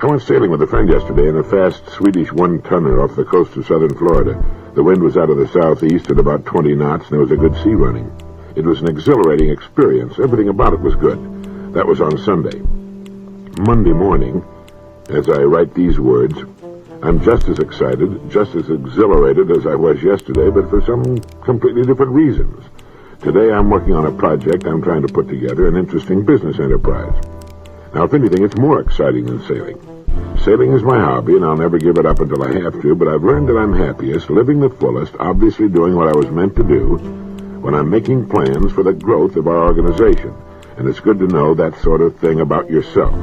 I went sailing with a friend yesterday in a fast Swedish one-tonner off the coast of southern Florida. The wind was out of the southeast at about 20 knots, and there was a good sea running. It was an exhilarating experience. Everything about it was good. That was on Sunday. Monday morning, as I write these words, I'm just as excited, just as exhilarated as I was yesterday, but for some completely different reasons. Today I'm working on a project I'm trying to put together, an interesting business enterprise. Now, if anything, it's more exciting than sailing. Sailing is my hobby, and I'll never give it up until I have to, but I've learned that I'm happiest, living the fullest, obviously doing what I was meant to do, when I'm making plans for the growth of our organization. And it's good to know that sort of thing about yourself.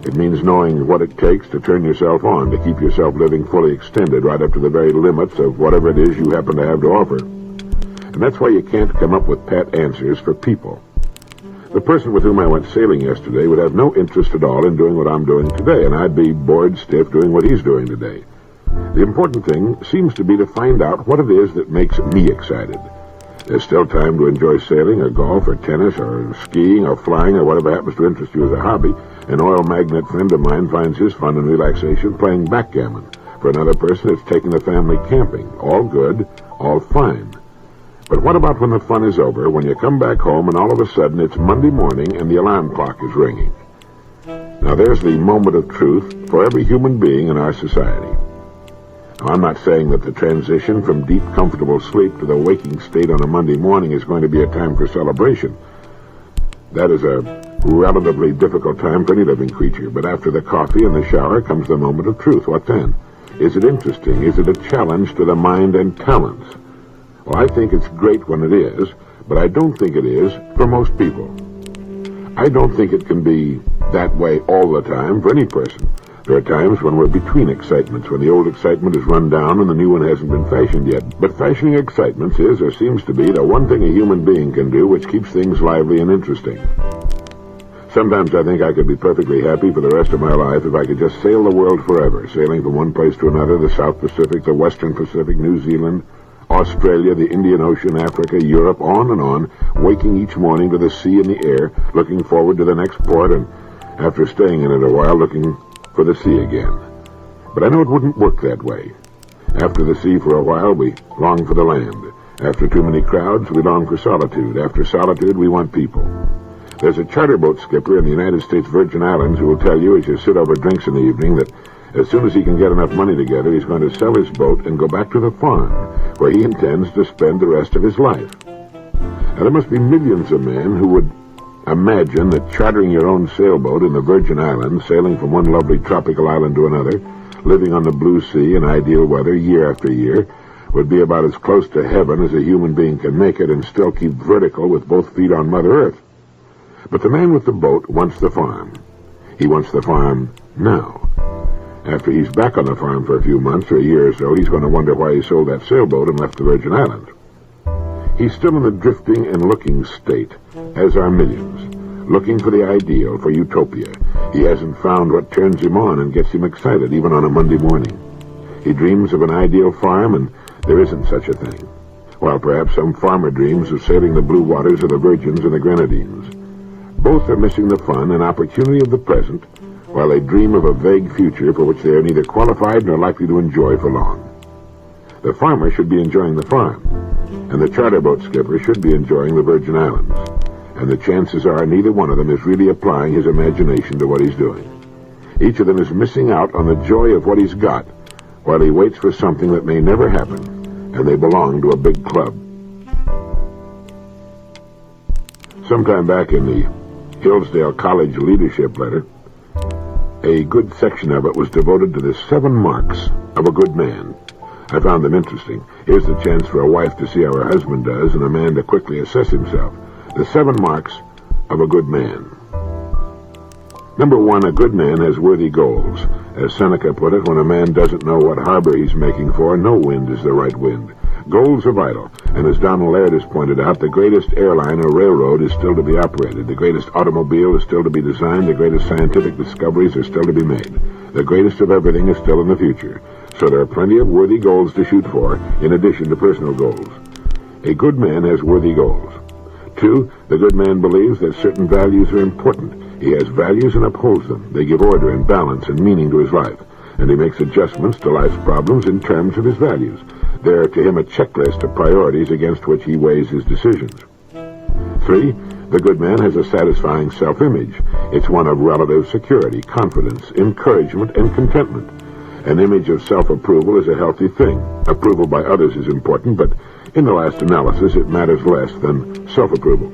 It means knowing what it takes to turn yourself on, to keep yourself living fully extended right up to the very limits of whatever it is you happen to have to offer. And that's why you can't come up with pat answers for people. The person with whom I went sailing yesterday would have no interest at all in doing what I'm doing today, and I'd be bored stiff doing what he's doing today. The important thing seems to be to find out what it is that makes me excited. There's still time to enjoy sailing or golf or tennis or skiing or flying or whatever happens to interest you as a hobby. An oil magnate friend of mine finds his fun and relaxation playing backgammon. For another person, it's taking the family camping. All good, all fine. But what about when the fun is over, when you come back home and all of a sudden it's Monday morning and the alarm clock is ringing? Now there's the moment of truth for every human being in our society. Now, I'm not saying that the transition from deep, comfortable sleep to the waking state on a Monday morning is going to be a time for celebration. That is a relatively difficult time for any living creature, but after the coffee and the shower comes the moment of truth. What then? Is it interesting? Is it a challenge to the mind and talents? Well, I think it's great when it is, but I don't think it is for most people. I don't think it can be that way all the time for any person. There are times when we're between excitements, when the old excitement is run down and the new one hasn't been fashioned yet. But fashioning excitements is, or seems to be, the one thing a human being can do which keeps things lively and interesting. Sometimes I think I could be perfectly happy for the rest of my life if I could just sail the world forever, sailing from one place to another, the South Pacific, the Western Pacific, New Zealand, Australia, the Indian Ocean, Africa, Europe, on and on, waking each morning to the sea and the air, looking forward to the next port, and after staying in it a while, looking for the sea again. But I know it wouldn't work that way. After the sea for a while, we long for the land. After too many crowds, we long for solitude. After solitude, we want people. There's a charter boat skipper in the United States Virgin Islands who will tell you as you sit over drinks in the evening that as soon as he can get enough money together, he's going to sell his boat and go back to the farm, where he intends to spend the rest of his life. Now, there must be millions of men who would imagine that chartering your own sailboat in the Virgin Islands, sailing from one lovely tropical island to another, living on the blue sea in ideal weather year after year, would be about as close to heaven as a human being can make it and still keep vertical with both feet on Mother Earth. But the man with the boat wants the farm. He wants the farm now. After he's back on the farm for a few months or a year or so, he's going to wonder why he sold that sailboat and left the Virgin Islands. He's still in the drifting and looking state, as are millions, looking for the ideal, for utopia. He hasn't found what turns him on and gets him excited, even on a Monday morning. He dreams of an ideal farm, and there isn't such a thing. While perhaps some farmer dreams of sailing the blue waters of the Virgins and the Grenadines. Both are missing the fun and opportunity of the present, while they dream of a vague future for which they are neither qualified nor likely to enjoy for long. The farmer should be enjoying the farm, and the charter boat skipper should be enjoying the Virgin Islands, and the chances are neither one of them is really applying his imagination to what he's doing. Each of them is missing out on the joy of what he's got, while he waits for something that may never happen, and they belong to a big club. Sometime back in the Hillsdale College leadership letter, a good section of it was devoted to the 7 marks of a good man. I found them interesting. Here's the chance for a wife to see how her husband does and a man to quickly assess himself. The 7 marks of a good man. Number 1, a good man has worthy goals. As Seneca put it, when a man doesn't know what harbor he's making for, no wind is the right wind. Goals are vital, and as Donald Laird has pointed out, the greatest airline or railroad is still to be operated. The greatest automobile is still to be designed. The greatest scientific discoveries are still to be made. The greatest of everything is still in the future. So there are plenty of worthy goals to shoot for, in addition to personal goals. A good man has worthy goals. 2, the good man believes that certain values are important. He has values and upholds them. They give order and balance and meaning to his life, and he makes adjustments to life's problems in terms of his values. They're to him a checklist of priorities against which he weighs his decisions. 3, the good man has a satisfying self-image. It's one of relative security, confidence, encouragement, and contentment. An image of self-approval is a healthy thing. Approval by others is important, but in the last analysis, it matters less than self-approval.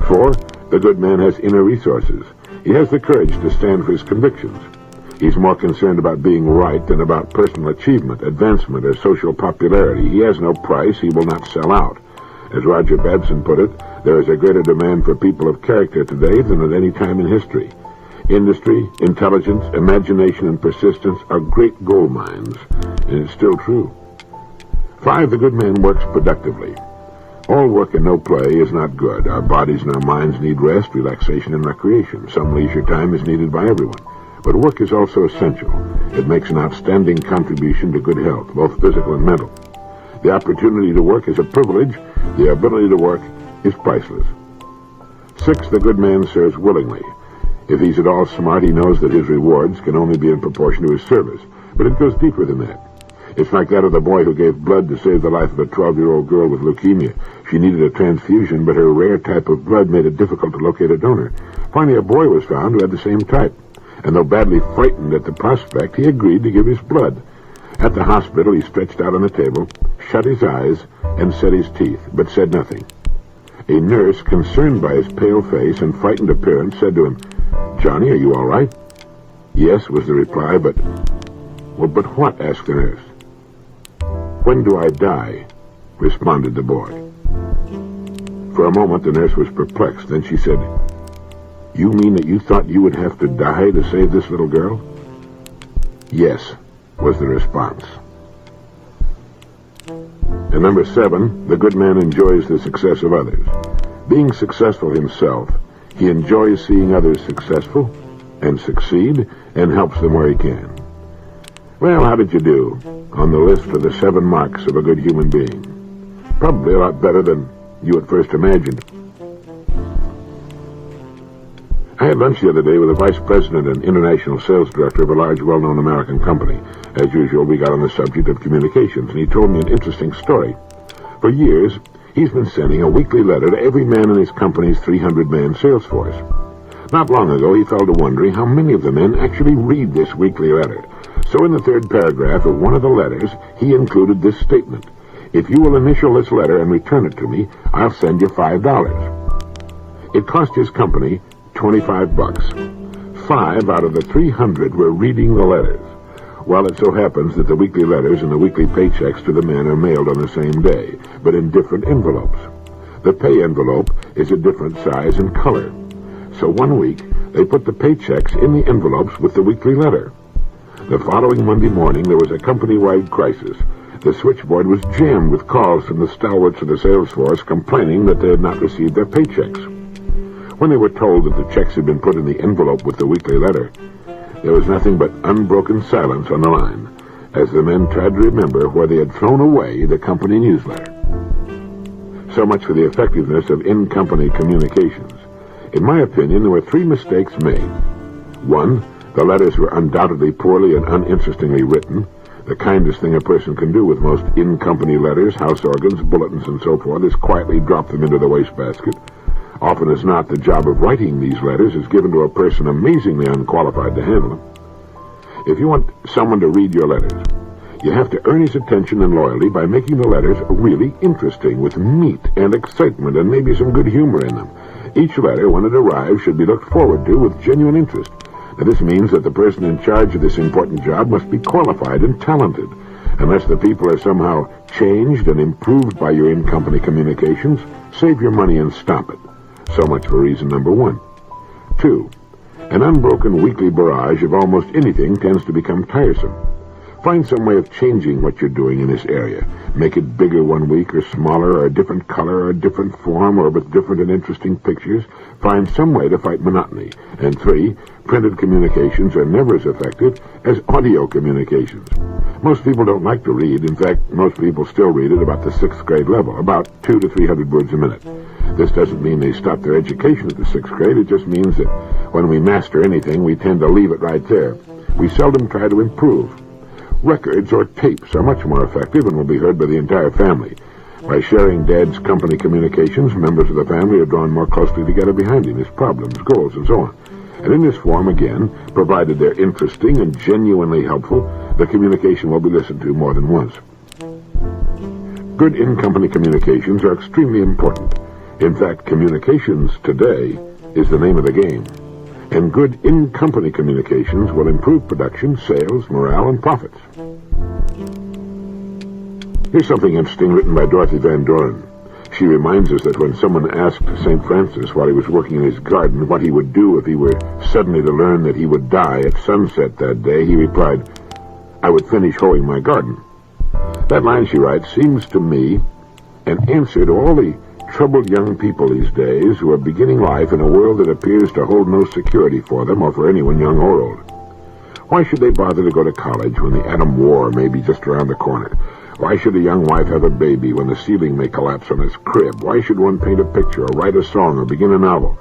4, the good man has inner resources. He has the courage to stand for his convictions. He's more concerned about being right than about personal achievement, advancement, or social popularity. He has no price. He will not sell out. As Roger Babson put it, there is a greater demand for people of character today than at any time in history. Industry, intelligence, imagination, and persistence are great gold mines, and it's still true. 5, the good man works productively. All work and no play is not good. Our bodies and our minds need rest, relaxation, and recreation. Some leisure time is needed by everyone. But work is also essential. It makes an outstanding contribution to good health, both physical and mental. The opportunity to work is a privilege. The ability to work is priceless. 6, the good man serves willingly. If he's at all smart, he knows that his rewards can only be in proportion to his service. But it goes deeper than that. It's like that of the boy who gave blood to save the life of a 12-year-old girl with leukemia. She needed a transfusion, but her rare type of blood made it difficult to locate a donor. Finally, a boy was found who had the same type. And though badly frightened at the prospect, he agreed to give his blood. At the hospital, he stretched out on the table, shut his eyes, and set his teeth, but said nothing. A nurse, concerned by his pale face and frightened appearance, said to him, "Johnny, are you all right?" "Yes," was the reply, but... "Well, but what?" asked the nurse. "When do I die?" responded the boy. For a moment, the nurse was perplexed. Then she said, "You mean that you thought you would have to die to save this little girl?" "Yes," was the response. And number 7, the good man enjoys the success of others. Being successful himself, he enjoys seeing others successful and succeed and helps them where he can. Well, how did you do on the list of the 7 marks of a good human being? Probably a lot better than you at first imagined. I had lunch the other day with the vice president and international sales director of a large, well-known American company. As usual, we got on the subject of communications, and he told me an interesting story. For years, he's been sending a weekly letter to every man in his company's 300-man sales force. Not long ago, he fell to wondering how many of the men actually read this weekly letter. So in the 3rd paragraph of one of the letters, he included this statement: "If you will initial this letter and return it to me, I'll send you $5. It cost his company $25. 5 out of the 300 were reading the letters. Well, it so happens that the weekly letters and the weekly paychecks to the men are mailed on the same day, but in different envelopes. The pay envelope is a different size and color. So one week, they put the paychecks in the envelopes with the weekly letter. The following Monday morning, there was a company-wide crisis. The switchboard was jammed with calls from the stalwarts of the sales force complaining that they had not received their paychecks. When they were told that the checks had been put in the envelope with the weekly letter, there was nothing but unbroken silence on the line, as the men tried to remember where they had thrown away the company newsletter. So much for the effectiveness of in-company communications. In my opinion, there were 3 mistakes made. 1, the letters were undoubtedly poorly and uninterestingly written. The kindest thing a person can do with most in-company letters, house organs, bulletins, and so forth is quietly drop them into the wastebasket. Often as not, the job of writing these letters is given to a person amazingly unqualified to handle them. If you want someone to read your letters, you have to earn his attention and loyalty by making the letters really interesting, with meat and excitement and maybe some good humor in them. Each letter, when it arrives, should be looked forward to with genuine interest. Now, this means that the person in charge of this important job must be qualified and talented. Unless the people are somehow changed and improved by your in-company communications, save your money and stop it. So much for reason number 1. 2, an unbroken weekly barrage of almost anything tends to become tiresome. Find some way of changing what you're doing in this area. Make it bigger one week, or smaller, or a different color, or a different form, or with different and interesting pictures. Find some way to fight monotony. And 3, printed communications are never as effective as audio communications. Most people don't like to read. In fact, most people still read at about the 6th grade level, about 200 to 300 words a minute. This doesn't mean they stop their education at the 6th grade. It just means that when we master anything, we tend to leave it right there. We seldom try to improve. Records or tapes are much more effective and will be heard by the entire family. By sharing Dad's company communications, members of the family are drawn more closely together behind him, his problems, goals, and so on. And in this form, again, provided they're interesting and genuinely helpful, the communication will be listened to more than once. Good in-company communications are extremely important. In fact, communications today is the name of the game. And good in-company communications will improve production, sales, morale, and profits. Here's something interesting written by Dorothy Van Doren. She reminds us that when someone asked St. Francis while he was working in his garden what he would do if he were suddenly to learn that he would die at sunset that day, he replied, "I would finish hoeing my garden." That line, she writes, seems to me an answer to all the troubled young people these days who are beginning life in a world that appears to hold no security for them or for anyone young or old. Why should they bother to go to college when the atom war may be just around the corner? Why should a young wife have a baby when the ceiling may collapse on his crib? Why should one paint a picture or write a song or begin a novel?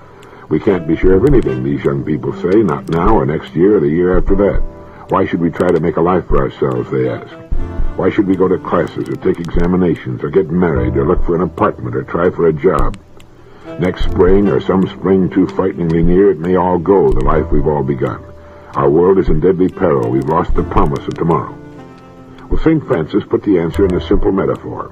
We can't be sure of anything, these young people say, not now or next year or the year after that. Why should we try to make a life for ourselves, they ask. Why should we go to classes or take examinations or get married or look for an apartment or try for a job? Next spring or some spring too frighteningly near, it may all go, the life we've all begun. Our world is in deadly peril. We've lost the promise of tomorrow. Well, St. Francis put the answer in a simple metaphor.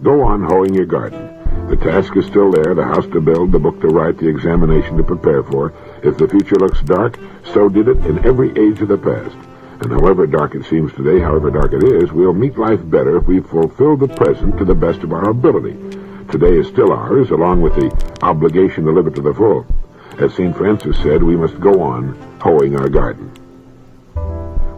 Go on hoeing your garden. The task is still there, the house to build, the book to write, the examination to prepare for. If the future looks dark, so did it in every age of the past. And however dark it seems today, however dark it is, we'll meet life better if we fulfill the present to the best of our ability. Today is still ours, along with the obligation to live it to the full. As St. Francis said, we must go on hoeing our garden.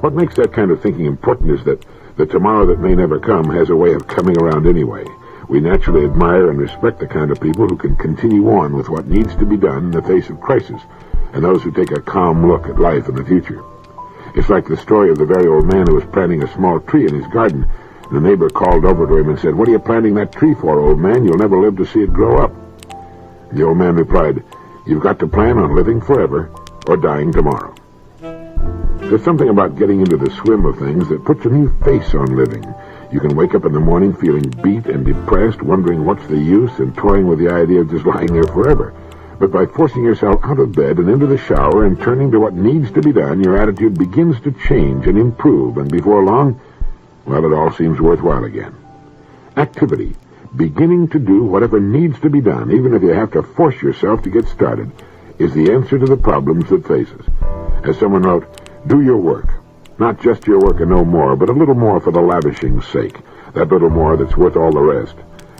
What makes that kind of thinking important is that the tomorrow that may never come has a way of coming around anyway. We naturally admire and respect the kind of people who can continue on with what needs to be done in the face of crisis, and those who take a calm look at life and the future. It's like the story of the very old man who was planting a small tree in his garden. The neighbor called over to him and said, "What are you planting that tree for, old man? You'll never live to see it grow up." The old man replied, "You've got to plan on living forever or dying tomorrow." There's something about getting into the swim of things that puts a new face on living. You can wake up in the morning feeling beat and depressed, wondering what's the use, and toying with the idea of just lying there forever. But by forcing yourself out of bed and into the shower and turning to what needs to be done, your attitude begins to change and improve, and before long, well, it all seems worthwhile again. Activity, beginning to do whatever needs to be done, even if you have to force yourself to get started, is the answer to the problems that face us. As someone wrote, do your work. Not just your work and no more, but a little more for the lavishing's sake. That little more that's worth all the rest.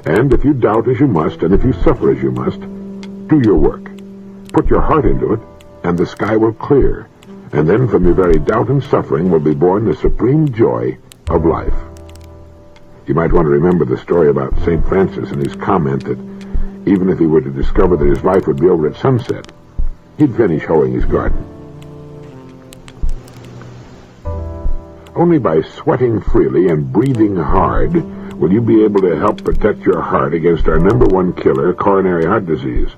And if you doubt as you must, and if you suffer as you must, do your work. Put your heart into it, and the sky will clear. And then from your very doubt and suffering will be born the supreme joy of life. You might want to remember the story about St. Francis and his comment that even if he were to discover that his life would be over at sunset, he'd finish hoeing his garden. Only by sweating freely and breathing hard will you be able to help protect your heart against our number one killer, coronary heart disease.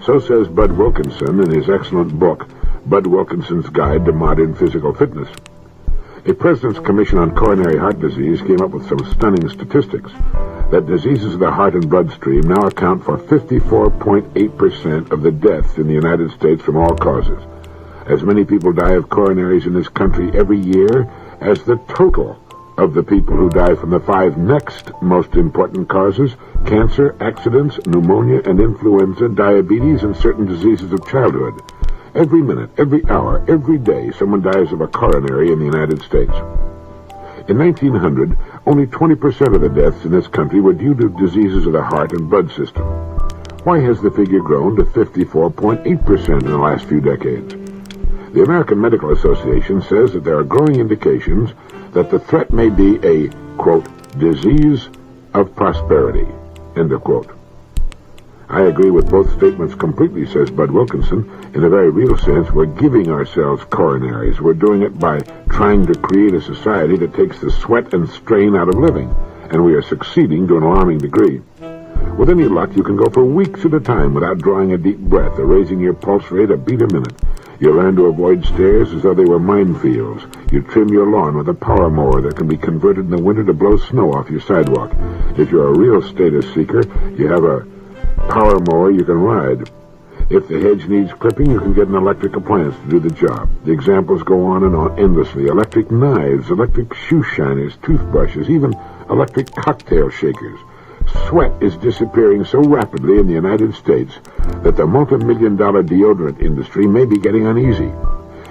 So says Bud Wilkinson in his excellent book, Bud Wilkinson's Guide to Modern Physical Fitness. A President's Commission on Coronary Heart Disease came up with some stunning statistics that diseases of the heart and bloodstream now account for 54.8% of the deaths in the United States from all causes. As many people die of coronaries in this country every year as the total of the people who die from the 5 next most important causes: cancer, accidents, pneumonia and influenza, diabetes, and certain diseases of childhood. Every minute, every hour, every day, someone dies of a coronary in the United States. In 1900, only 20% of the deaths in this country were due to diseases of the heart and blood system. Why has the figure grown to 54.8% in the last few decades? The American Medical Association says that there are growing indications that the threat may be a, quote, disease of prosperity, end of quote. I agree with both statements completely, says Bud Wilkinson. In a very real sense, we're giving ourselves coronaries. We're doing it by trying to create a society that takes the sweat and strain out of living, and we are succeeding to an alarming degree. With any luck, you can go for weeks at a time without drawing a deep breath or raising your pulse rate a beat a minute. You learn to avoid stairs as though they were minefields. You trim your lawn with a power mower that can be converted in the winter to blow snow off your sidewalk. If you're a real status seeker, you have a power mower you can ride. If the hedge needs clipping, you can get an electric appliance to do the job. The examples go on and on endlessly. Electric knives, electric shoe shiners, toothbrushes, even electric cocktail shakers. Sweat is disappearing so rapidly in the United States that the multi-million-dollar deodorant industry may be getting uneasy.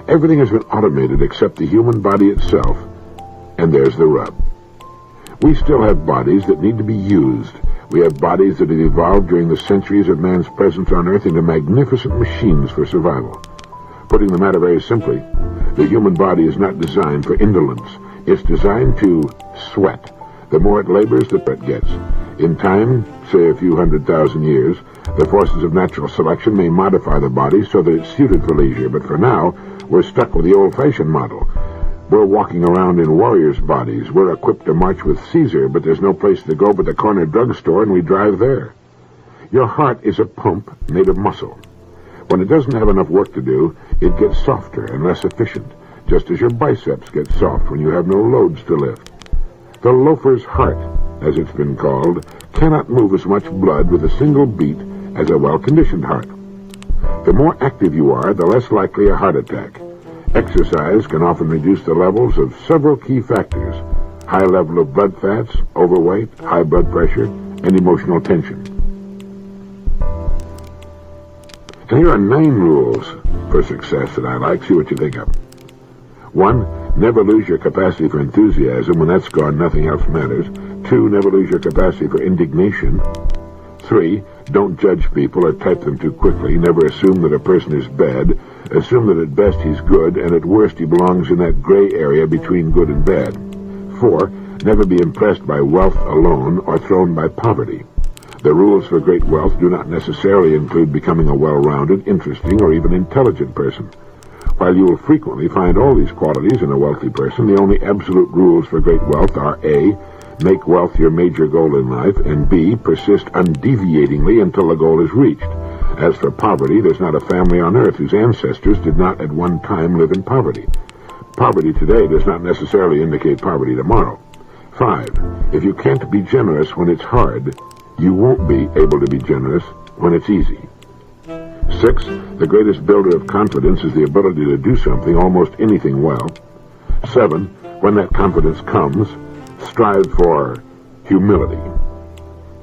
Everything has been automated except the human body itself. And there's the rub. We still have bodies that need to be used. We have bodies that have evolved during the centuries of man's presence on Earth into magnificent machines for survival. Putting the matter very simply, the human body is not designed for indolence. It's designed to sweat. The more it labors, the better it gets. In time, say a few 100,000 years, the forces of natural selection may modify the body so that it's suited for leisure, but for now, we're stuck with the old-fashioned model. We're walking around in warriors' bodies. We're equipped to march with Caesar, but there's no place to go but the corner drugstore, and we drive there. Your heart is a pump made of muscle. When it doesn't have enough work to do, it gets softer and less efficient, just as your biceps get soft when you have no loads to lift. The loafer's heart, as it's been called, cannot move as much blood with a single beat as a well-conditioned heart. The more active you are, the less likely a heart attack. Exercise can often reduce the levels of several key factors: high level of blood fats, overweight, high blood pressure, and emotional tension. And here are 9 rules for success that I like. See what you think of. 1. Never lose your capacity for enthusiasm. When that's gone, nothing else matters. 2. Never lose your capacity for indignation. 3. Don't judge people or type them too quickly. Never assume that a person is bad. Assume that at best he's good, and at worst he belongs in that gray area between good and bad. 4. Never be impressed by wealth alone or thrown by poverty. The rules for great wealth do not necessarily include becoming a well-rounded, interesting, or even intelligent person. While you will frequently find all these qualities in a wealthy person, the only absolute rules for great wealth are A. Make wealth your major goal in life, and B. Persist undeviatingly until the goal is reached. As for poverty, there's not a family on earth whose ancestors did not at one time live in poverty. Poverty today does not necessarily indicate poverty tomorrow. 5. If you can't be generous when it's hard, you won't be able to be generous when it's easy. 6. The greatest builder of confidence is the ability to do something, almost anything, well. 7. When that confidence comes, strive for humility.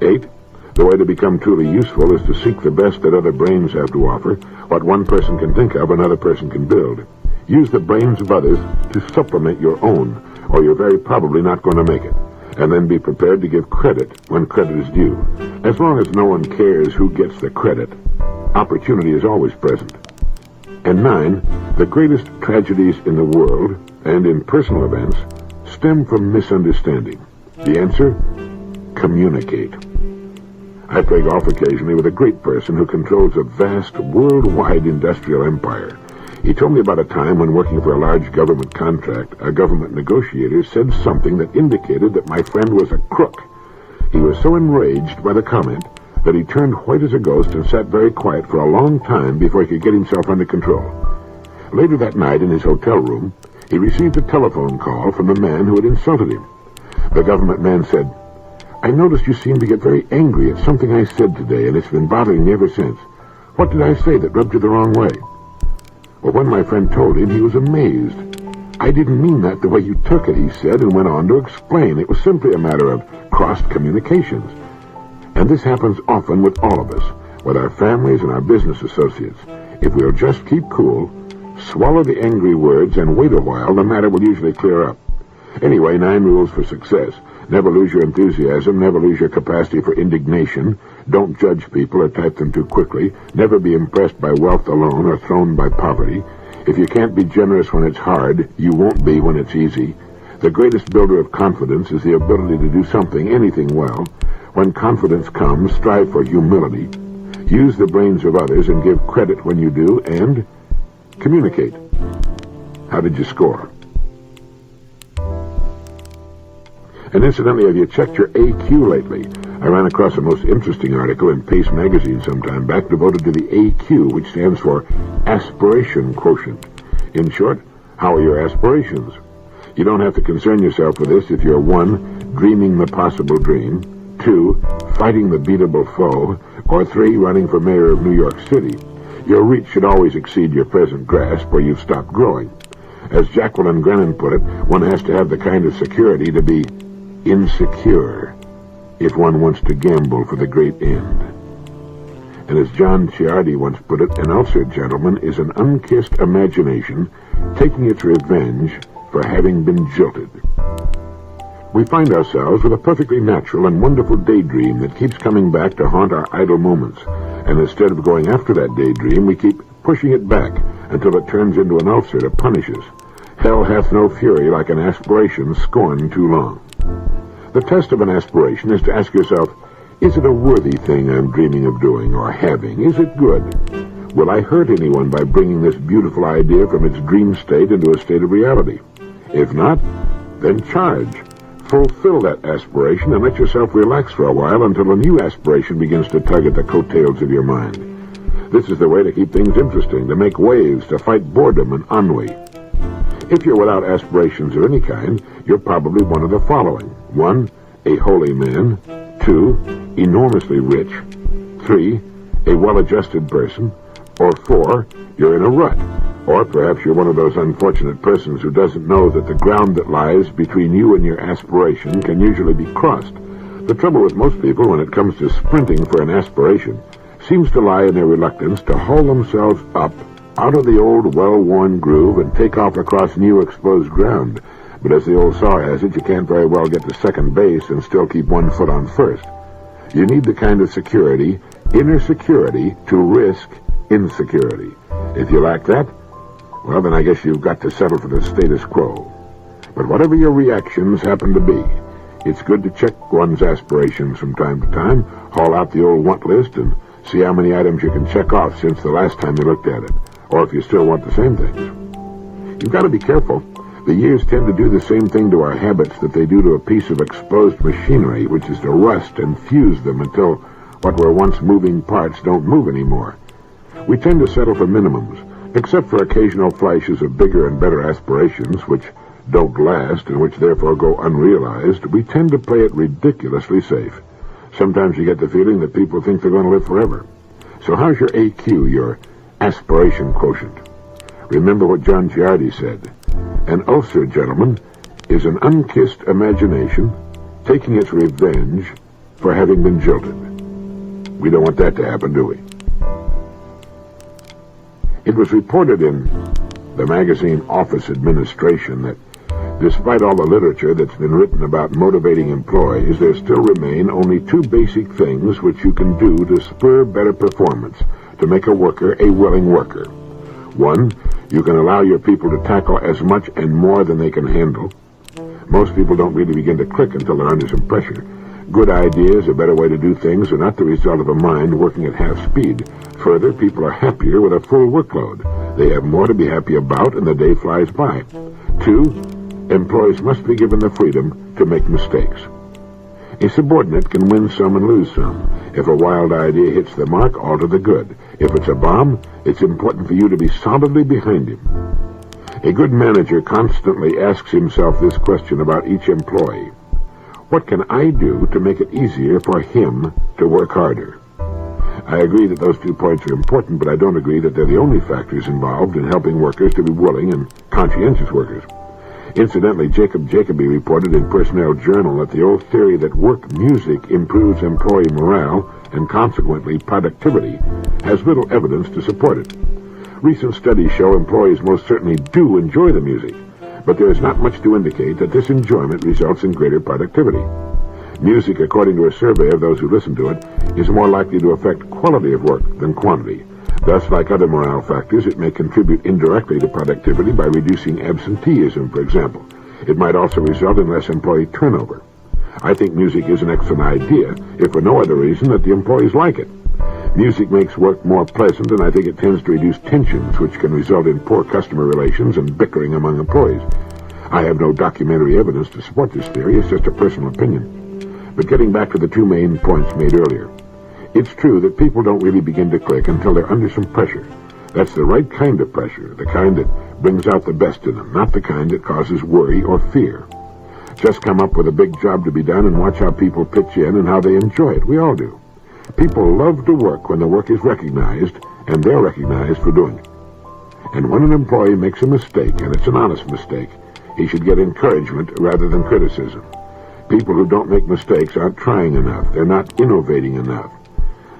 8. The way to become truly useful is to seek the best that other brains have to offer. What one person can think of, another person can build. Use the brains of others to supplement your own, or you're very probably not going to make it. And then be prepared to give credit when credit is due. As long as no one cares who gets the credit, opportunity is always present. And 9, the greatest tragedies in the world, and in personal events, stem from misunderstanding. The answer? Communicate. I play golf occasionally with a great person who controls a vast, worldwide industrial empire. He told me about a time when working for a large government contract, a government negotiator said something that indicated that my friend was a crook. He was so enraged by the comment that he turned white as a ghost and sat very quiet for a long time before he could get himself under control. Later that night in his hotel room, he received a telephone call from the man who had insulted him. The government man said, "I noticed you seem to get very angry at something I said today, and it's been bothering me ever since. What did I say that rubbed you the wrong way?" Well, when my friend told him, he was amazed. "I didn't mean that the way you took it," he said, and went on to explain. It was simply a matter of crossed communications. And this happens often with all of us, with our families and our business associates. If we'll just keep cool, swallow the angry words, and wait a while, the matter will usually clear up. Anyway, 9 rules for success. Never lose your enthusiasm. Never lose your capacity for indignation. Don't judge people or type them too quickly. Never be impressed by wealth alone or thrown by poverty. If you can't be generous when it's hard, you won't be when it's easy. The greatest builder of confidence is the ability to do something, anything, well. When confidence comes, strive for humility. Use the brains of others and give credit when you do, and communicate. How did you score? And incidentally, have you checked your AQ lately? I ran across a most interesting article in Pace magazine some time back devoted to the AQ, which stands for Aspiration Quotient. In short, how are your aspirations? You don't have to concern yourself with this if you're 1, dreaming the possible dream, 2, fighting the beatable foe, or 3, running for mayor of New York City. Your reach should always exceed your present grasp, or you've stopped growing. As Jacqueline Grennan put it, one has to have the kind of security to be insecure if one wants to gamble for the great end. And as John Ciardi once put it, an ulcered gentleman is an unkissed imagination taking its revenge for having been jilted. We find ourselves with a perfectly natural and wonderful daydream that keeps coming back to haunt our idle moments, and instead of going after that daydream, we keep pushing it back until it turns into an ulcer to punish us. Hell hath no fury like an aspiration scorned too long. The test of an aspiration is to ask yourself, is it a worthy thing I'm dreaming of doing or having? Is it good? Will I hurt anyone by bringing this beautiful idea from its dream state into a state of reality? If not, then charge. Fulfill that aspiration and let yourself relax for a while until a new aspiration begins to tug at the coattails of your mind. This is the way to keep things interesting, to make waves, to fight boredom and ennui. If you're without aspirations of any kind, you're probably one of the following. 1, a holy man. 2, enormously rich. 3, a well-adjusted person. Or 4, you're in a rut. Or perhaps you're one of those unfortunate persons who doesn't know that the ground that lies between you and your aspiration can usually be crossed. The trouble with most people when it comes to sprinting for an aspiration seems to lie in their reluctance to haul themselves up out of the old well-worn groove and take off across new exposed ground. But as the old saw has it, you can't very well get to second base and still keep one foot on first. You need the kind of security, inner security, to risk insecurity. If you lack that, well, then I guess you've got to settle for the status quo. But whatever your reactions happen to be, it's good to check one's aspirations from time to time, haul out the old want list, and see how many items you can check off since the last time you looked at it, or if you still want the same things. You've got to be careful. The years tend to do the same thing to our habits that they do to a piece of exposed machinery, which is to rust and fuse them until what were once moving parts don't move anymore. We tend to settle for minimums, except for occasional flashes of bigger and better aspirations, which don't last and which therefore go unrealized. We tend to play it ridiculously safe. Sometimes you get the feeling that people think they're going to live forever. So how's your AQ, your aspiration quotient? Remember what John Ciardi said. An ulcer, gentlemen, is an unkissed imagination taking its revenge for having been jilted. We don't want that to happen, do we? It was reported in the magazine Office Administration that despite all the literature that's been written about motivating employees, there still remain only 2 basic things which you can do to spur better performance, to make a worker a willing worker. 1, you can allow your people to tackle as much and more than they can handle. Most people don't really begin to click until they're under some pressure. Good ideas, a better way to do things, are not the result of a mind working at half speed. Further, people are happier with a full workload. They have more to be happy about, and the day flies by. 2, employees must be given the freedom to make mistakes. A subordinate can win some and lose some. If a wild idea hits the mark, all to the good. If it's a bomb, it's important for you to be solidly behind him. A good manager constantly asks himself this question about each employee. What can I do to make it easier for him to work harder? I agree that those 2 points are important, but I don't agree that they're the only factors involved in helping workers to be willing and conscientious workers. Incidentally, Jacob Jacoby reported in Personnel Journal that the old theory that work music improves employee morale and consequently productivity has little evidence to support it. Recent studies show employees most certainly do enjoy the music, but there is not much to indicate that this enjoyment results in greater productivity. Music, according to a survey of those who listen to it, is more likely to affect quality of work than quantity. Thus, like other morale factors, it may contribute indirectly to productivity by reducing absenteeism, for example. It might also result in less employee turnover. I think music is an excellent idea, if for no other reason that the employees like it. Music makes work more pleasant, and I think it tends to reduce tensions, which can result in poor customer relations and bickering among employees. I have no documentary evidence to support this theory, it's just a personal opinion. But getting back to the two main points made earlier, it's true that people don't really begin to click until they're under some pressure. That's the right kind of pressure, the kind that brings out the best in them, not the kind that causes worry or fear. Just come up with a big job to be done and watch how people pitch in and how they enjoy it. We all do. People love to work when the work is recognized, and they're recognized for doing it. And when an employee makes a mistake, and it's an honest mistake, he should get encouragement rather than criticism. People who don't make mistakes aren't trying enough. They're not innovating enough.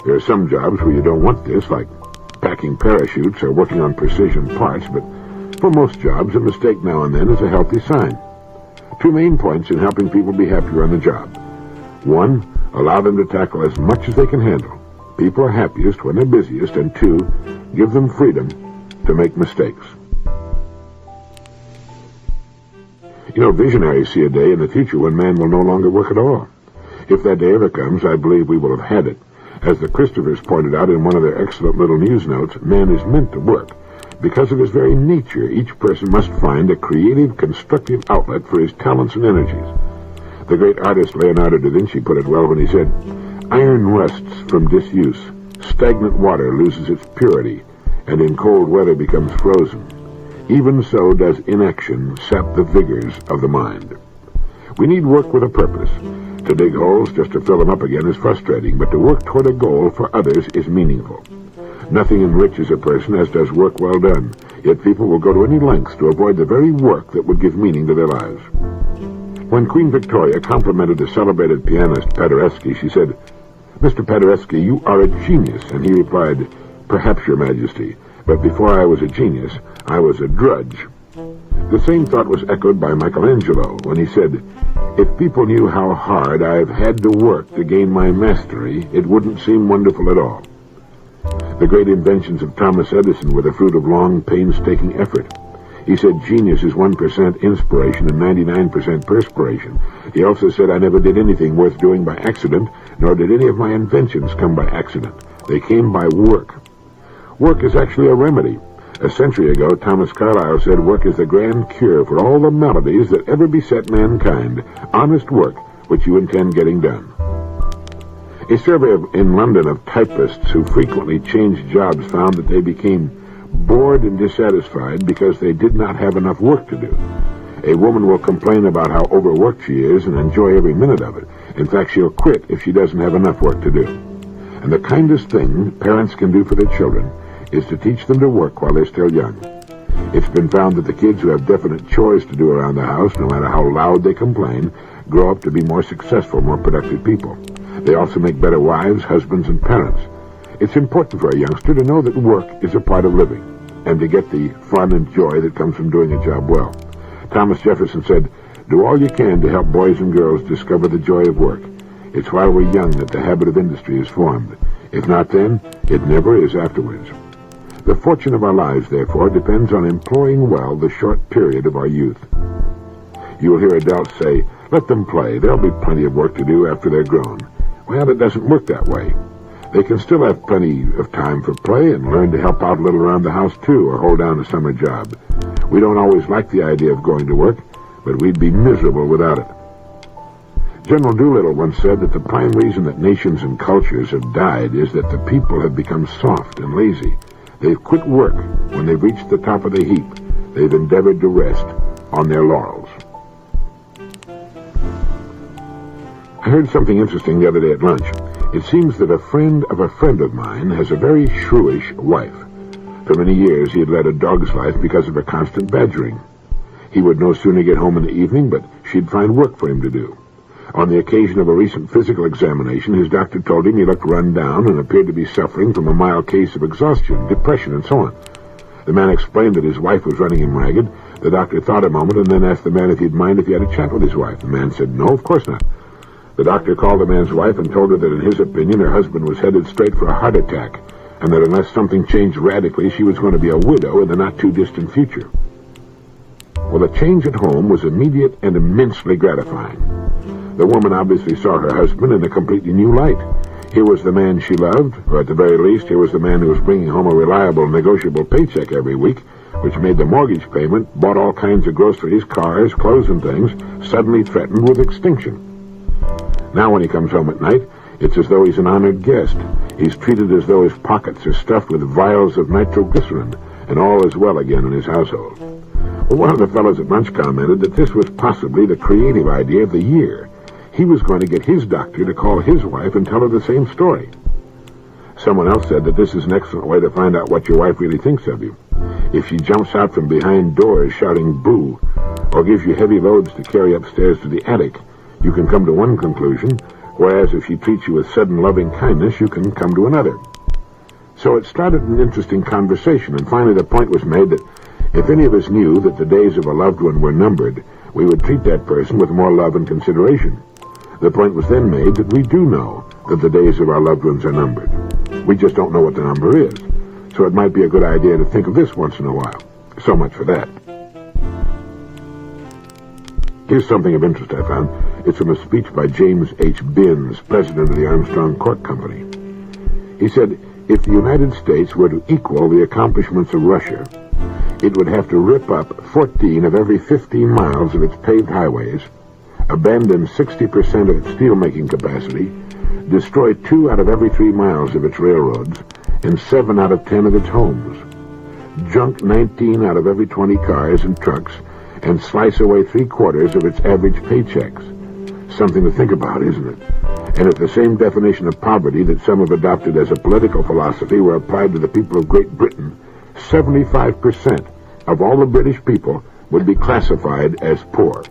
There are some jobs where you don't want this, like packing parachutes or working on precision parts, but for most jobs, a mistake now and then is a healthy sign. Two main points in helping people be happier on the job. One, allow them to tackle as much as they can handle. People are happiest when they're busiest. And two, give them freedom to make mistakes. You know, visionaries see a day in the future when man will no longer work at all. If that day ever comes, I believe we will have had it. As the Christophers pointed out in one of their excellent little news notes, man is meant to work. Because of his very nature, each person must find a creative, constructive outlet for his talents and energies. The great artist Leonardo da Vinci put it well when he said, "Iron rusts from disuse, stagnant water loses its purity, and in cold weather becomes frozen. Even so does inaction sap the vigors of the mind." We need work with a purpose. To dig holes just to fill them up again is frustrating, but to work toward a goal for others is meaningful. Nothing enriches a person as does work well done, yet people will go to any lengths to avoid the very work that would give meaning to their lives. When Queen Victoria complimented the celebrated pianist Paderewski, she said, "Mr. Paderewski, you are a genius," and he replied, "Perhaps, Your Majesty, but before I was a genius, I was a drudge." The same thought was echoed by Michelangelo when he said, "If people knew how hard I've had to work to gain my mastery, it wouldn't seem wonderful at all." The great inventions of Thomas Edison were the fruit of long, painstaking effort. He said genius is 1% inspiration and 99% perspiration. He also said, "I never did anything worth doing by accident, nor did any of my inventions come by accident. They came by work." Work is actually a remedy. A century ago, Thomas Carlyle said work is the grand cure for all the maladies that ever beset mankind. Honest work, which you intend getting done. A survey in London of typists who frequently changed jobs found that they became bored and dissatisfied because they did not have enough work to do. A woman will complain about how overworked she is and enjoy every minute of it. In fact, she'll quit if she doesn't have enough work to do. And the kindest thing parents can do for their children is to teach them to work while they're still young. It's been found that the kids who have definite chores to do around the house, no matter how loud they complain, grow up to be more successful, more productive people. They also make better wives, husbands, and parents. It's important for a youngster to know that work is a part of living, and to get the fun and joy that comes from doing a job well. Thomas Jefferson said, "Do all you can to help boys and girls discover the joy of work. It's while we're young that the habit of industry is formed. If not then, it never is afterwards." The fortune of our lives, therefore, depends on employing well the short period of our youth. You will hear adults say, "Let them play. There'll be plenty of work to do after they're grown." Well, it doesn't work that way. They can still have plenty of time for play and learn to help out a little around the house, too, or hold down a summer job. We don't always like the idea of going to work, but we'd be miserable without it. General Doolittle once said that the prime reason that nations and cultures have died is that the people have become soft and lazy. They've quit work when they've reached the top of the heap. They've endeavored to rest on their laurels. I heard something interesting the other day at lunch. It seems that a friend of mine has a very shrewish wife. For many years he had led a dog's life because of her constant badgering. He would no sooner get home in the evening, but she'd find work for him to do. On the occasion of a recent physical examination, his doctor told him he looked run down and appeared to be suffering from a mild case of exhaustion, depression, and so on. The man explained that his wife was running him ragged. The doctor thought a moment and then asked the man if he'd mind if he had a chat with his wife. The man said, "No, of course not." The doctor called the man's wife and told her that in his opinion her husband was headed straight for a heart attack, and that unless something changed radically, she was going to be a widow in the not-too-distant future. Well, the change at home was immediate and immensely gratifying. The woman obviously saw her husband in a completely new light. Here was the man she loved, or at the very least, here was the man who was bringing home a reliable, negotiable paycheck every week, which made the mortgage payment, bought all kinds of groceries, cars, clothes, and things, suddenly threatened with extinction. Now when he comes home at night, it's as though he's an honored guest. He's treated as though his pockets are stuffed with vials of nitroglycerin, and all is well again in his household. Well, one of the fellows at lunch commented that this was possibly the creative idea of the year. He was going to get his doctor to call his wife and tell her the same story. Someone else said that this is an excellent way to find out what your wife really thinks of you. If she jumps out from behind doors shouting boo, or gives you heavy loads to carry upstairs to the attic, you can come to one conclusion, whereas if she treats you with sudden loving kindness, you can come to another. So it started an interesting conversation, and finally the point was made that if any of us knew that the days of a loved one were numbered, we would treat that person with more love and consideration. The point was then made that we do know that the days of our loved ones are numbered. We just don't know what the number is. So it might be a good idea to think of this once in a while. So much for that. Here's something of interest I found. It's from a speech by James H. Binns, president of the Armstrong Cork Company. He said, if the United States were to equal the accomplishments of Russia, it would have to rip up 14 of every 15 miles of its paved highways, abandon 60% of its steel-making capacity, destroy 2 out of every 3 miles of its railroads, and 7 out of 10 of its homes, junk 19 out of every 20 cars and trucks, and slice away 3/4 of its average paychecks. Something to think about, isn't it? And if the same definition of poverty that some have adopted as a political philosophy were applied to the people of Great Britain, 75% of all the British people would be classified as poor.